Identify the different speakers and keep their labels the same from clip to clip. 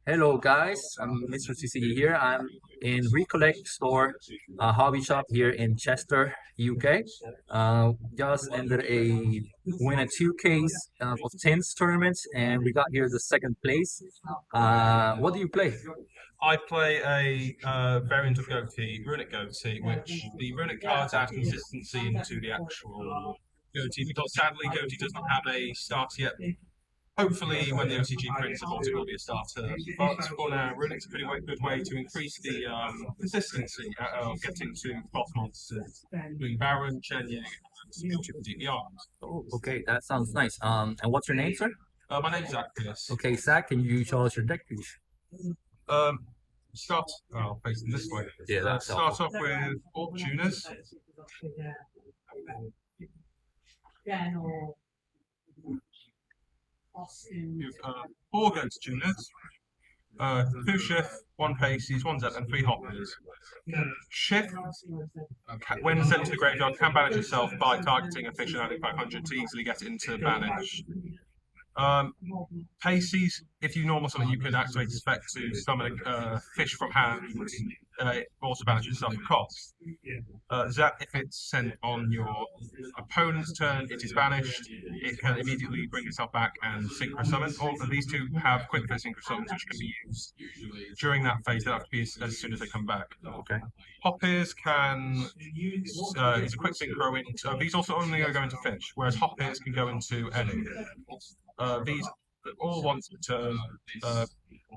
Speaker 1: Hello guys, I'm Mr. CC here. I'm in Recollect store, a hobby shop here in Chester, UK. Just ended a win a two case of tins tournaments, and we got here the second place. What do you play?
Speaker 2: I play a variant of Ghoti, Runick Ghoti, which the Runick cards add consistency into the actual Ghoti, because sadly Ghoti doesn't have a starter yet. Hopefully, when the OCG prints out, it will be a starter. But for now, Runick's a pretty good way to increase the consistency of getting to boss monsters, doing Baron, Chenying, and Ghoti DPR.
Speaker 1: Oh, okay, that sounds nice. And what's your name, sir?
Speaker 2: My name's Zach Pearse.
Speaker 1: Okay, Zach, can you show us your deck, please?
Speaker 2: Um, facing this way.
Speaker 1: Yeah, that's
Speaker 2: start off with all tuners. You've four ghost tuners, two shift, one paces, one zep, and three hoppers. Shift, when sent to the graveyard, can banish itself by targeting a fish and adding 500 to easily get it into banish. Paces, if you normal summon, you could activate a spec to summon a fish from hand. It also banishes itself across. Zap, if it's sent on your opponent's turn, it is banished. It can immediately bring itself back and synchro summon. All of these two have quick fit synchro summons, which can be used during that phase. They have to be as soon as they come back.
Speaker 1: Okay.
Speaker 2: Hoppers can is a quick synchro into. These also only go into fish, whereas hoppers can go into any. These all once per turn.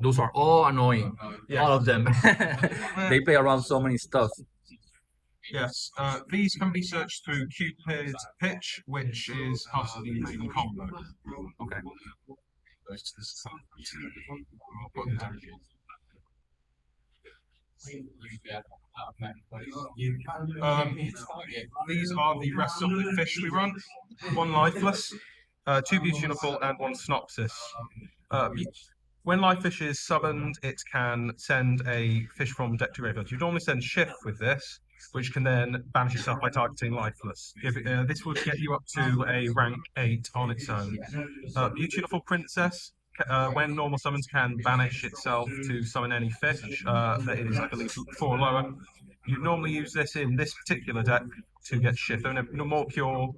Speaker 1: Those are all annoying.
Speaker 2: Yeah.
Speaker 1: All of them. They play around so many stuff.
Speaker 2: Yes, these can be searched through Cupid's Pitch, which is part of the main combo.
Speaker 1: Okay.
Speaker 2: These are the rest of the fish we run. One lifeless, two beautiful, and one synopsis. When live fish is summoned, it can send a fish from deck to graveyard. You normally send shift with this, which can then banish itself by targeting lifeless. This would get you up to a rank 8 on its own. Beautiful Princess, when normal summons, can banish itself to summon any fish that is, I believe, 4 lower. You normally use this in this particular deck to get shift. In a more pure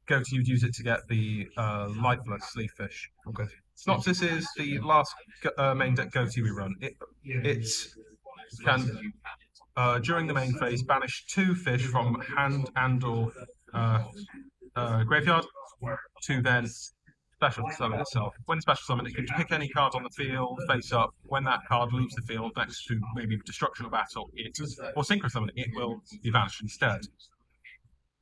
Speaker 2: Ghoti, you'd use it to get the lifeless sleeve fish.
Speaker 1: Okay.
Speaker 2: Synopsis is the last main deck Ghoti we run. It can, during the main phase, banish 2 fish from hand and/or graveyard to then special summon itself. When special summon, it can pick any card on the field, face up. When that card leaves the field next to maybe destruction or battle, or synchro summon, it will be banished instead.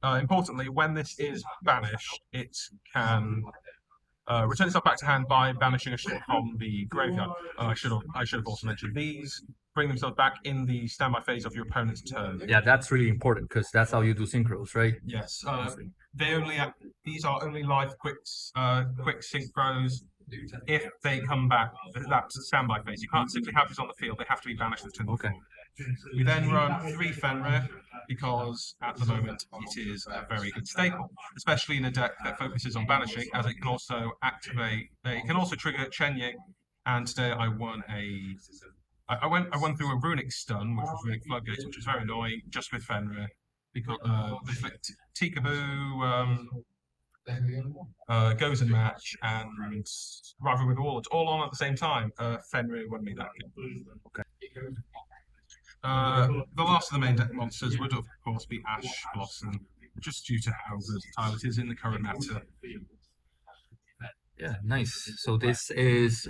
Speaker 2: Importantly, when this is banished, it can return itself back to hand by banishing a ship from the graveyard. I should have also mentioned these bring themselves back in the standby phase of your opponent's turn.
Speaker 1: Yeah, that's really important because that's how you do synchros, right?
Speaker 2: Yes. These are only live quick synchros. If they come back, that's a standby phase. You can't simply have these on the field. They have to be banished to the turn.
Speaker 1: Okay.
Speaker 2: We then run 3 Fenrir because at the moment it is a very good staple, especially in a deck that focuses on banishing, as it can also activate. It can also trigger Chenying. And today I won through a Runick stun, which was Runick Floodgate, which was very annoying, just with Fenrir. Because Tikaboo goes and match and rival with Warlords all on at the same time. Fenrir won me that game.
Speaker 1: Okay.
Speaker 2: The last of the main deck monsters would, of course, be Ash Blossom, just due to how versatile it is in the current meta.
Speaker 1: Yeah, nice. So this is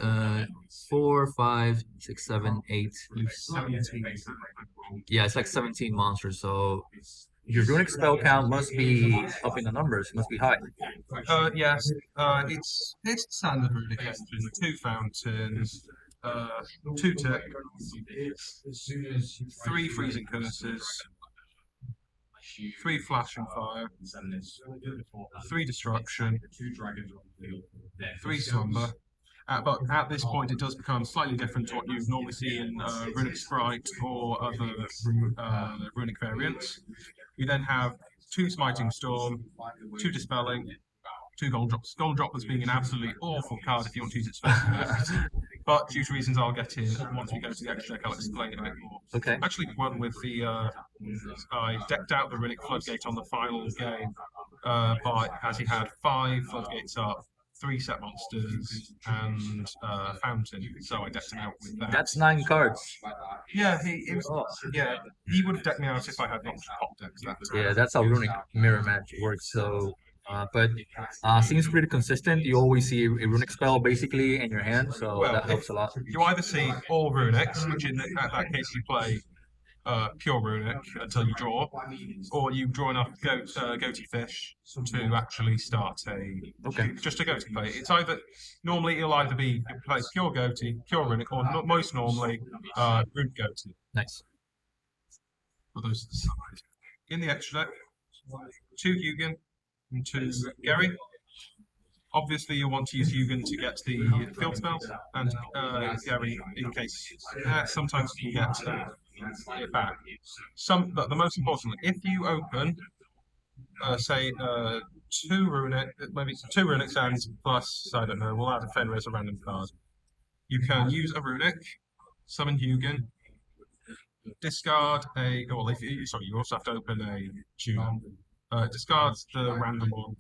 Speaker 1: 4, 5, 6, 7, 8, 17. Yeah, it's like 17 monsters. So your runic spell count must be up in the numbers. Must be high.
Speaker 2: Yes. It's standard runic engine. 2 fountains. 2 tick, 3 freezing curses, 3 flash and fire, 3 destruction, 3 slumber. But at this point, it does become slightly different to what you normally see in Runic Sprite or other Runic variants. You then have 2 Smiting Storm, 2 Dispelling, 2 Gold Drops. Gold Dropless being an absolutely awful card if you want to use its first. but due to reasons I'll get in once we go to the extra deck, I'll explain it a bit more.
Speaker 1: Okay.
Speaker 2: Actually, won with the I decked out the Runick Floodgate on the final game as he had 5 floodgates up, 3 set monsters, and fountain. So I decked him out with that.
Speaker 1: That's 9 cards.
Speaker 2: Yeah, he would have decked me out if I had not pop decks that time.
Speaker 1: Yeah, that's how Runic mirror match works. So, but seems pretty consistent. You always see a Runic spell basically in your hand, so
Speaker 2: Well,
Speaker 1: that helps a lot.
Speaker 2: You either see all Runics, which in that case you play pure Runic until you draw, or you draw enough Ghoti fish to actually start just a Ghoti play. It's either normally it'll either be you play pure Ghoti, pure Runic, or most normally Runic Ghoti.
Speaker 1: Nice.
Speaker 2: For those to the side. In the extra deck, 2 Hugin and 2 Gary. Obviously, you want to use Hugin to get the field spell, and Gary in case sometimes you can get it back. But the most important, if you open, say, 2 Runic, maybe 2 Runic sands plus, I don't know, we'll add a Fenrir as a random card. You can use a Runic, summon Hugin, discard a. Well, sorry, you also have to open a tune. Discard the random one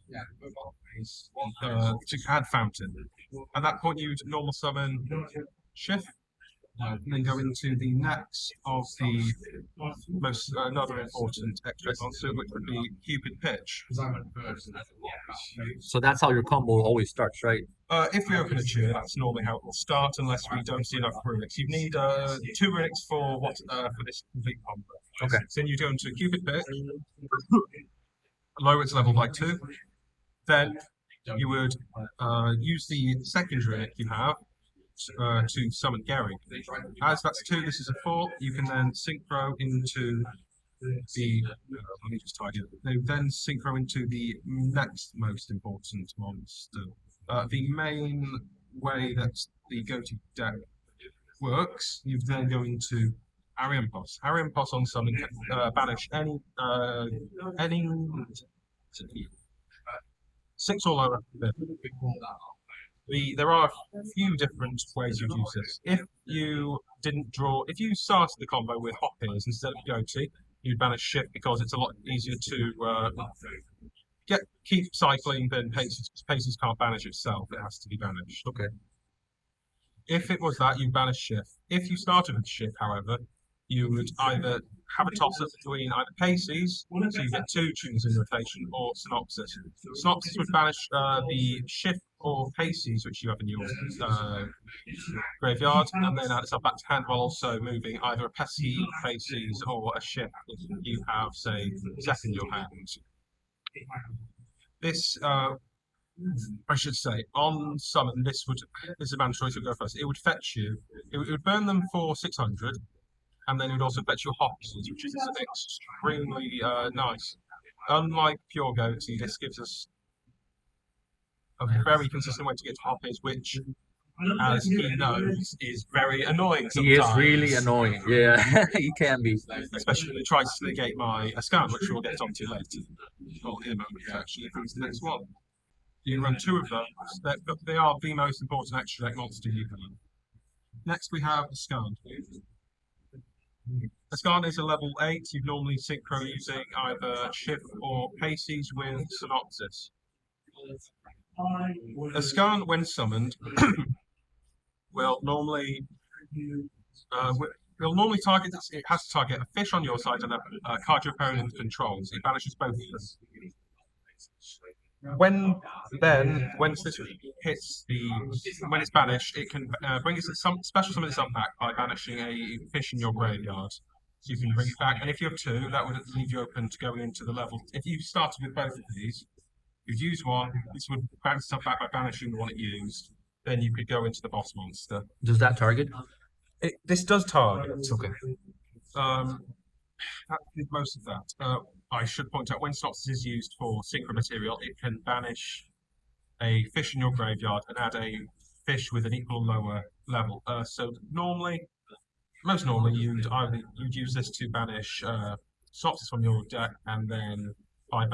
Speaker 2: to add fountain. At that point, you'd normal summon Shift, and then go into the next of the most another important extra monster, which would be Cupid Pitch.
Speaker 1: So that's how your combo always starts, right?
Speaker 2: If we open a tune, that's normally how it will start, unless we don't see enough Runics. You need 2 Runics for this complete combo.
Speaker 1: Okay.
Speaker 2: So then you go into Cupid Pitch, lower its level by 2. Then you would use the second Runic you have to summon Gary. As that's 2, this is a 4. You can then synchro into the. Let me just tidy it. Then synchro into the next most important monster. The main way that the Ghoti deck works, you then go into Ariampos. Ariampos on summon can banish any 6 or lower. There are a few different ways you'd use this. If you started the combo with Hot Peers instead of Ghoti, you'd banish Shift because it's a lot easier to keep cycling than Paces. Paces can't banish itself; it has to be banished.
Speaker 1: Okay.
Speaker 2: If it was that, you banish Shift. If you started with Shift, however, you would either have a toss-up between either Paces, so you get 2 tunes in rotation, or Synopsis. Synopsis would banish the Shift or Paces, which you have in your graveyard, and then add itself back to hand while also moving either a pesky Paces or a Shift if you have, say, Zep in your hand. This, I should say, on summon, this is a man choice would go first. It would fetch you. It would burn them for 600, and then it would also fetch you hops, which is extremely nice. Unlike pure Ghoti, this gives us a very consistent way to get to Hoppies, which, as he knows, is very annoying sometimes.
Speaker 1: He is really annoying, yeah, he can be.
Speaker 2: Especially when he tries to negate my scan, which we'll get onto later. Well, in a moment, actually, if it's the next one. You can run 2 of those. They are the most important extra deck monster you can run. Next, we have a scan. A scan is a level 8. You normally synchro using either Shift or Paces with Synopsis. A scan, when summoned, will normally target. It has to target a fish on your side and a card your opponent controls. It banishes both of them. When this hits when it's banished, it can bring some special summon itself back by banishing a fish in your graveyard. So you can bring it back, and if you have 2, that would leave you open to going into the level. If you started with both of these, you'd use one. This would bounce itself back by banishing the one it used. Then you could go into the boss monster.
Speaker 1: Does that target?
Speaker 2: This does target.
Speaker 1: Okay.
Speaker 2: That did most of that. I should point out when Synopsis is used for synchro material, it can banish a fish in your graveyard and add a fish with an equal or lower level. So most normally, you'd use this to banish Synopsis from your deck, and then you'd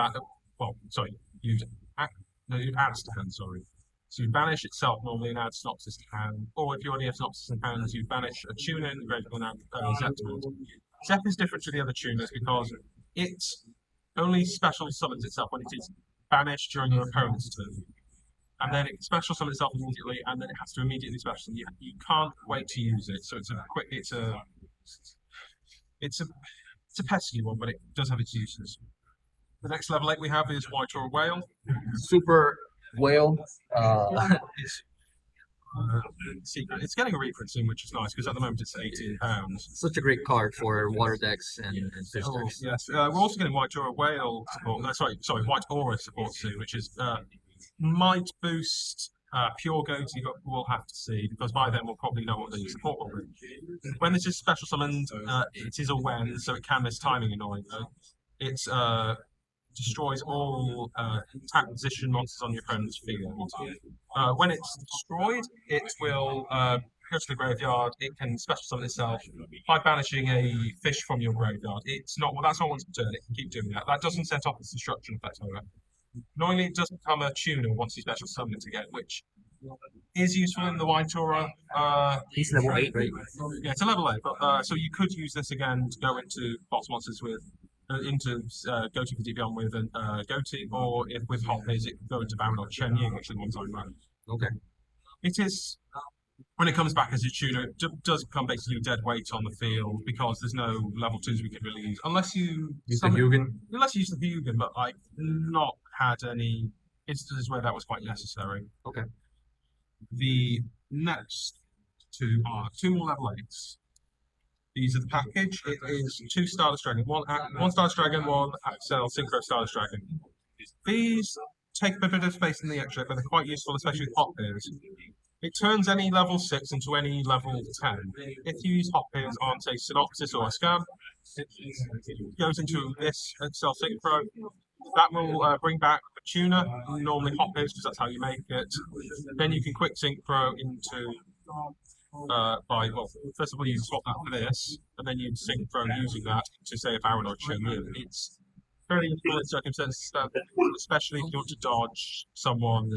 Speaker 2: add to hand. Sorry. So you banish itself normally and add Synopsis to hand, or if you already have Synopsis in hand, you banish a tuner in the graveyard and add Zep to it. Zep is different to the other tuners because it only special summons itself when it is banished during your opponent's turn. And then it special summons itself immediately, and then it has to immediately special. You can't wait to use it, so it's a pesky one, but it does have its uses. The next level 8 we have is White or Whale.
Speaker 1: Super whale.
Speaker 2: It's secret. It's getting a reprint soon, which is nice because at the moment it's £18.
Speaker 1: Such a great card for water decks and fish decks.
Speaker 2: Yes, we're also getting White or Whale support. No, sorry, White Aura support soon, which is might boost pure Ghoti, but we'll have to see because by then we'll probably know what the support will be. When this is special summoned, it is a when, so it can miss timing annoyingly. It's destroys all attack position monsters on your opponent's field. When it's destroyed, it will go to the graveyard. It can special summon itself by banishing a fish from your graveyard. That's not once per turn. It can keep doing that. That doesn't set off its destruction effect, however. Normally, it does become a tuner once you special summon it again, which is useful in the White Aura.
Speaker 1: He's level 8, right?
Speaker 2: Yeah, it's a level 8, but so you could use this again to go into boss monsters with. Into Ghoti for Beyond with Ghoti, or if with Hot Haze, it could go into Baron or Chen Ying, which is the ones I run.
Speaker 1: Okay.
Speaker 2: It is, when it comes back as a tuner, it does become basically dead weight on the field because there's no level 2s we can really use. Unless you
Speaker 1: use the Hugin.
Speaker 2: Unless you use the Hugin, but I've not had any instances where that was quite necessary.
Speaker 1: Okay.
Speaker 2: The next two are 2 more level 8s. These are the package. It is 2 Stardust Dragon, one Stardust Dragon, 1 Axel Synchro Stardust Dragon. These take a bit of space in the extra, but they're quite useful, especially with Hot Peers. It turns any level 6 into any level 10. If you use Hot Peers on, say, Synopsis or a Scan, it goes into this Axel Synchro. That will bring back a tuner, normally Hot Peers, because that's how you make it. Then you can quick Synchro into first of all you swap that for this, and then you synchro using that to say a Baron or Chen Ying. It's very useful in circumstances, especially if you want to dodge someone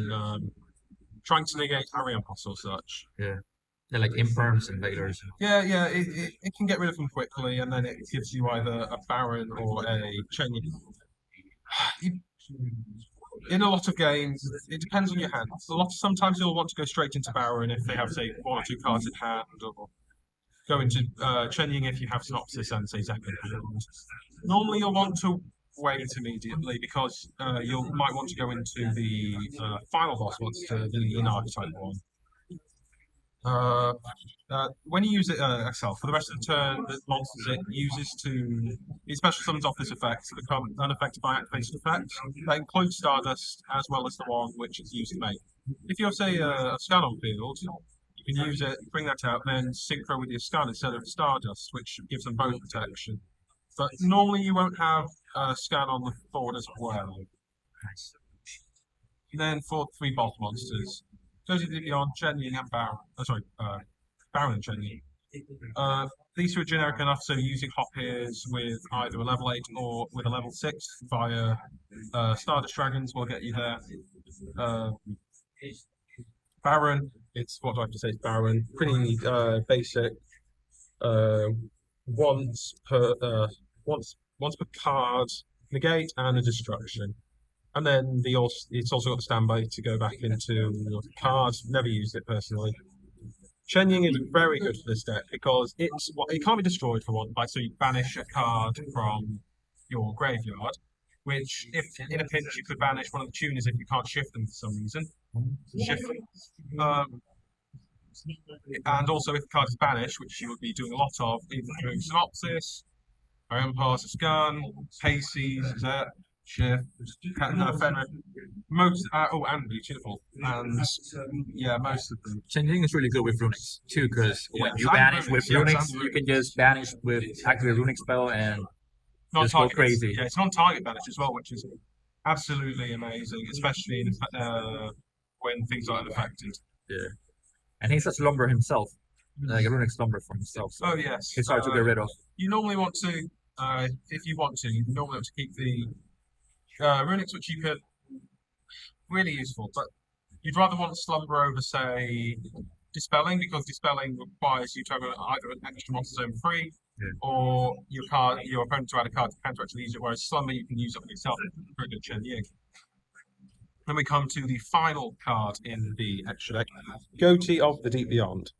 Speaker 2: trying to negate Arian Pass or such.
Speaker 1: Yeah. They're like Imperms, Invaders.
Speaker 2: Yeah, it can get rid of them quickly, and then it gives you either a Baron or a Chen Ying. In a lot of games, it depends on your hand. Sometimes you'll want to go straight into Baron if they have, say, 1 or 2 cards in hand, or go into Chen Ying if you have Synopsis and, say, Zep in hand. Normally, you'll want to wait immediately because you might want to go into the final boss monster, the in-archetype one. When you use it itself, for the rest of the turn, the monsters it uses it special summons off this effect to become unaffected by activated effects. That includes Stardust as well as the one which it's used to make. If you have, say, a scan on field, you can use it, bring that out, and then synchro with your scan instead of Stardust, which gives them both protection. But normally you won't have a scan on the board as well. And then for 3 boss monsters. Ghoti Beyond, Chen Ying, and Baron. Baron and Chen Ying. These are generic enough, so using Hot Peers with either a level 8 or with a level 6 via Stardust Dragons will get you there. Baron, what do I have to say? It's Baron. Pretty basic. Once per card, negate and a destruction. And then it's also got the standby to go back into cards. Never used it personally. Chen Ying is very good for this deck because it can't be destroyed for one, so you banish a card from your graveyard, which if in a pinch you could banish one of the tuners if you can't shift them for some reason. And also if the card is banished, which you would be doing a lot of, either through Synopsis, Arian Pass, Scan, Pacey's, Zep, Shift, Fenrir, and Beautiful, and most of them.
Speaker 1: Chen Ying is really good with Runics too, because when you banish with Runics, you can just banish with activate Runic spell and just go crazy.
Speaker 2: Yeah, it's non-target banish as well, which is absolutely amazing, especially when things are unaffected.
Speaker 1: Yeah, and he's such lumber himself, like a Runic lumber for himself. So
Speaker 2: oh yes,
Speaker 1: it's hard to get rid of.
Speaker 2: You normally want to, if you want to, you normally want to keep the Runics, which you could really useful, but You'd rather want Slumber over, say, Dispelling, because Dispelling requires you to have either an extra monster zone free, or your opponent to add a card to counter actually use it, whereas Slumber you can use it on yourself for a good Chen Ying. Then we come to the final card in the extra deck, Ghoti of the Deep Beyond.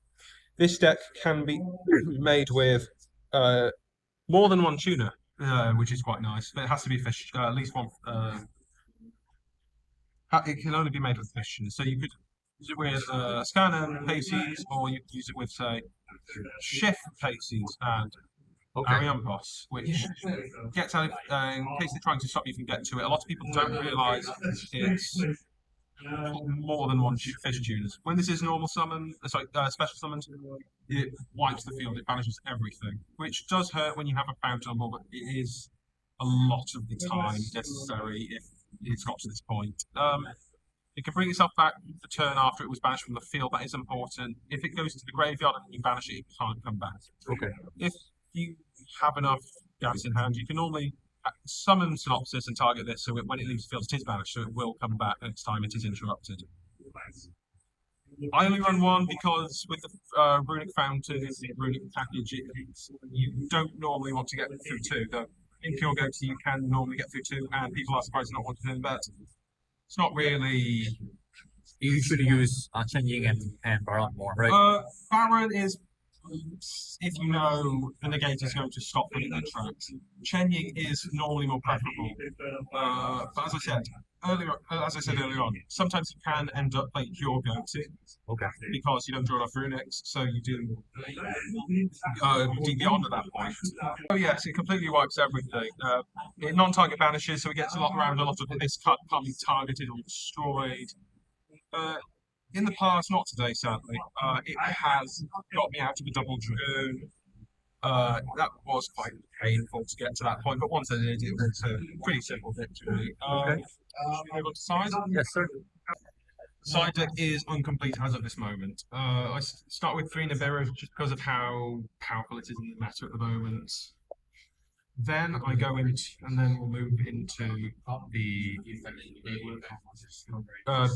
Speaker 2: This deck can be made with more than one tuner, which is quite nice. But it has to be fish, at least one. It can only be made with fish tuners. So you could use it with Scan and Paces, or you could use it with, say, Shift Paces and Ariampos, which gets out in case they're trying to stop you from getting to it. A lot of people don't realise it's more than one fish tuners. When this is normal summon, special summons, it wipes the field, it banishes everything, which does hurt when you have a fountain on board, but it is a lot of the time necessary if it's got to this point. It can bring itself back the turn after it was banished from the field. That is important. If it goes to the graveyard and you banish it, it can't come back.
Speaker 1: Okay.
Speaker 2: If you have enough gas in hand, you can normally summon Synopsis and target this, so when it leaves the field, it is banished, so it will come back next time it is interrupted. I only run one because with the Runick Fountain and the Runick package, you don't normally want to get through two. Though in Pure Ghoti, you can normally get through two, and people are surprised not wanting to bet. It's not really.
Speaker 1: You should use Chen Ying and Baron more, right?
Speaker 2: Baron is, if you know the negate is going to stop running the tracks. Chen Ying is normally more preferable. But as I said earlier on, sometimes you can end up playing pure Ghoti.
Speaker 1: Okay.
Speaker 2: Because you don't draw enough Runics, so you do deep beyond at that point. Oh yes, it completely wipes everything. It non-target banishes, so it gets around a lot of this card can't be targeted or destroyed. In the past, not today, sadly, it has got me out of a double dragoon. That was quite painful to get to that point, but once I did, it was a pretty simple victory.
Speaker 1: Okay.
Speaker 2: Able to side?
Speaker 1: Yes, sir.
Speaker 2: Side deck is incomplete as of this moment. I start with 3 Nibiru just because of how powerful it is in the meta at the moment. Then I go into, and then we'll move into the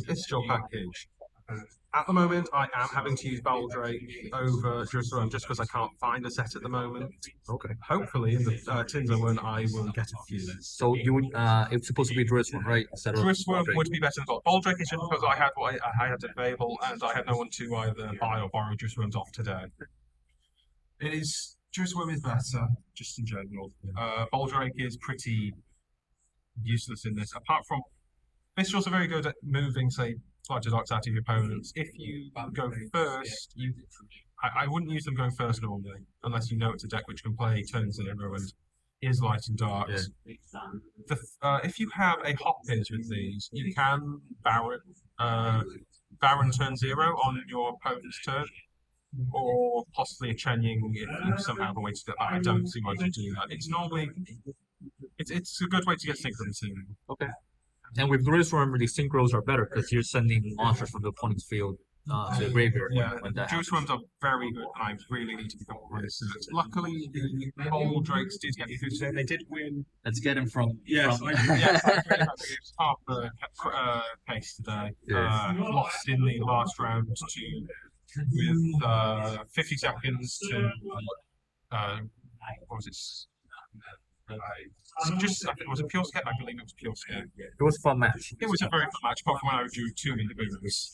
Speaker 2: Bestial package. At the moment, I am having to use Baldrake over Jerusalem just because I can't find a set at the moment.
Speaker 1: Okay.
Speaker 2: Hopefully, in the Tins one, I will get a few.
Speaker 1: So you would, it's supposed to be Jerusalem, right?
Speaker 2: Jerusalem would be better than Baldrake. Baldrake is just because I had what I had available, and I had no one to either buy or borrow Jerusalem's off today. Jerusalem is better, just in general. Baldrake is pretty useless in this, apart from Mistrals are very good at moving, say, Flighted Docs out of your opponents. If you go first, I wouldn't use them going first normally, unless you know it's a deck which can play turn 0 and is light and darks. Yeah. If you have a hot Pearse with these, you can Baron turn 0 on your opponent's turn, or possibly a Chen Ying if you somehow have a way to do that. I don't see why you do that. It's normally it's a good way to get synchronous in.
Speaker 1: Okay. And with Jerusalem, the synchros are better because you're sending monsters from the opponent's field to the graveyard.
Speaker 2: Yeah, Jerusalem's are very good, and I really need to become one. Luckily, the Baldrakes did get me through today. They did win.
Speaker 1: Let's get him from.
Speaker 2: Yes, I'm really happy. It was half the case today. Yeah. Lost in the last round with 50 seconds to what was it? Was it Pure Scare? I believe it was Pure Scare.
Speaker 1: It was a fun match.
Speaker 2: It was a very fun match, apart from when I drew 2 individuals.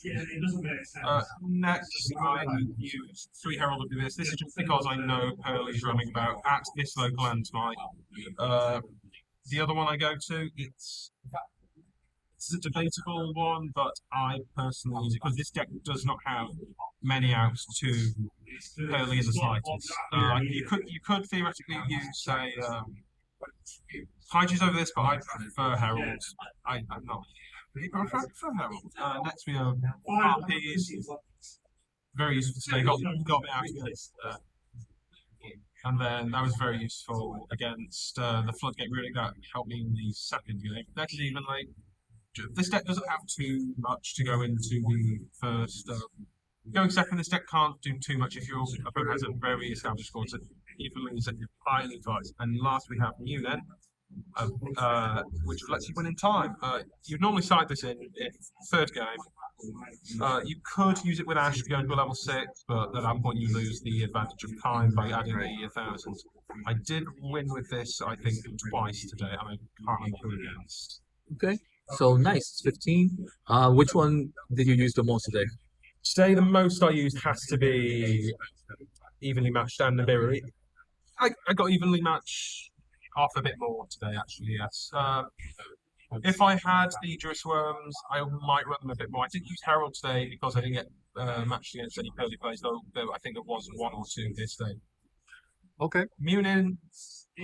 Speaker 2: Next, I used 3 Herald of the Abyss. This is just because I know Pearl is running about at this local end tonight. The other one I go to, it's a debatable one, but I personally use it because this deck does not have many outs to Pearly as a slightest. You could theoretically use, say, Hyges over this, but I prefer Herald. I'm not. I prefer Herald. Next we have RPs. Very useful today. Got me out of this. And then that was very useful against the Floodgate Runick that helped me in the second game. Next is Evenly. This deck doesn't have too much to go into the first. Going second, this deck can't do too much if your opponent has a very established score. So Evenly is highly advised. And last we have Munen. which lets you win in time. You'd normally side this in third game. You could use it with Ash to go to level 6, but at that point you lose the advantage of time by adding the 1,000. I did win with this, I think, twice today. I mean, can't remember who against.
Speaker 1: Okay. So nice. It's 15. Which one did you use the most today?
Speaker 2: Today, the most I used has to be evenly matched and Nibiru. I got evenly matched off a bit more today, actually, yes. If I had the Jerusalem's, I might run them a bit more. I didn't use Herald today because I didn't get matched against any Pearly plays, though I think there was one or two this day.
Speaker 1: Okay.
Speaker 2: Munin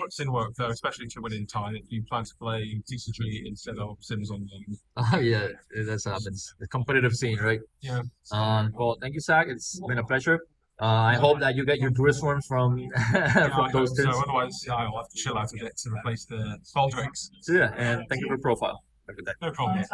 Speaker 2: puts in work, though, especially to win in time if you plan to play TCG instead of Sims on them.
Speaker 1: Yeah, that happens. The competitive scene, right?
Speaker 2: Yeah.
Speaker 1: Well, thank you, Zach. It's been a pleasure. I hope that you get your Jerusalem from from those
Speaker 2: so
Speaker 1: tins.
Speaker 2: otherwise, I'll have to chill out a bit to replace the Baldricks.
Speaker 1: Yeah, and thank you for your profile. Have a good day.
Speaker 2: No problem.